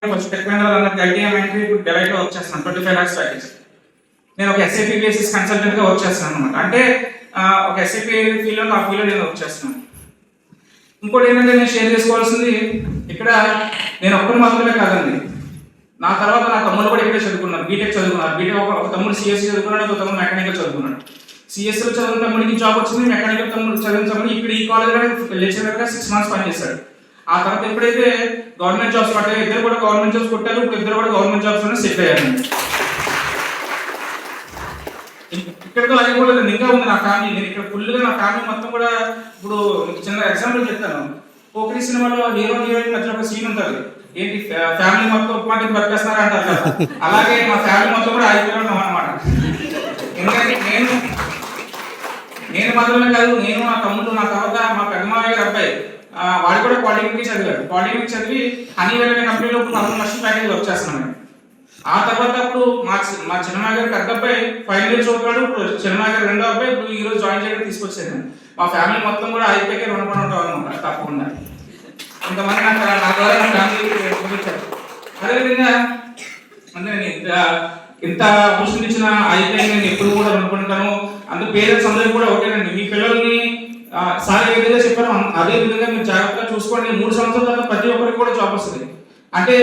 First tech Mahindra అన్నట్టు ITM entry ఇప్పుడు డెలైట్లో work చేస్తున్నాను 25 lakhs ప్యాకేజ్. నేను ఒక ఎస్ఐపి బేసిస్ కన్సల్టెంట్గా వర్క్ చేస్తున్నాను అనమాట. అంటే ఒక ఎస్ఐపి ఫీల్డ్లో ఆ ఫీల్డ్లో నేను వర్క్ చేస్తున్నాను. ఇంకోటి ఏంటంటే నేను షేర్ చేసుకోవాల్సింది ఇక్కడ నేను ఒక్కరు మాత్రమే కాదండి. నా తర్వాత నా తమ్ముడు కూడా ఇక్కడే చదువుకున్నారు, బీటెక్ చదువుకున్నారు. బీటెక్ ఒక తమ్ముడు సిఎస్సి చదువుకున్నాడు, ఒక తమ్ముడు మెకానికల్ చదువుకున్నాడు. సిఎస్సిలో చదివిన తమ్ముడికి జాబ్ వచ్చింది, మెకానికల్ తమ్ముడు చదివిన తమ్ముడు ఇక్కడ ఈ కాలేజ్లో లెక్చరర్గా 6 months పనిచేశాడు. ఆ తర్వాత ఎప్పుడైతే గవర్నమెంట్ జాబ్స్ పట్టాయో ఇద్దరు కూడా గవర్నమెంట్ జాబ్స్ కొట్టారు. ఇప్పుడు ఇద్దరు కూడా గవర్నమెంట్ జాబ్స్ సెటిల్ అయ్యారు. ఇక్కడితో అయిపోలేదు, ఇంకా ఉంది నా ఫ్యామిలీ. నేను ఇక్కడ ఫుల్గా నా ఫ్యామిలీ మొత్తం కూడా ఇప్పుడు చిన్న ఎగ్జాంపుల్ చెప్తాను. పోకిరి సినిమాలో హీరో హీరోయిన్ మధ్యలో ఒక సీన్ ఉంటుంది, ఏంటి ఫ్యామిలీ మొత్తం ఉప్మాటికి బతికేస్తున్నారు అంటారు కదా. అలాగే మా ఫ్యామిలీ మొత్తం కూడా అయిపోయినాం అనమాట. ఎందుకంటే నేను మాత్రమే కాదు, నేను నా తమ్ముడు, నా తర్వాత మా పెద్దమావయ్య గారి అబ్బాయి వాడు కూడా పాలిటెక్నిక్ చదివాడు. పాలిటెక్నిక్ చదివి హనీవెల్ అనే కంపెనీలో 14 లక్షల ప్యాకేజ్ వర్క్ చేస్తున్నాను. ఆ తర్వాత అప్పుడు మా చిన్నమ్మ గారి పెద్ద అబ్బాయి ఫైనల్ ఇయర్ చదువుతాడు. చిన్నమ్మ గారి రెండో అబ్బాయి ఇప్పుడు ఈ రోజు జాయిన్ చేయడానికి తీసుకొచ్చాను. మా ఫ్యామిలీ మొత్తం కూడా అయిపోయాకే రుణపడి ఉంటాం అనమాట. తప్పకుండా ఇంతమంది నా ద్వారా నా ఫ్యామిలీ చూపించారు. అదేవిధంగా అంటే నేను ఇంత ఆపర్చునిటీ ఇచ్చిన అయిపోయి నేను ఎప్పుడు కూడా రుణపడి అందుకు పేరెంట్స్ అందరికీ కూడా ఒకటేనండి, మీ పిల్లల్ని సార్ ఏ విధంగా చెప్పారో అదే విధంగా మీరు జాగ్రత్తగా చూసుకోండి. 3 సంవత్సరాల తర్వాత ప్రతి ఒక్కరికి కూడా జాబ్ వస్తుంది. అంటే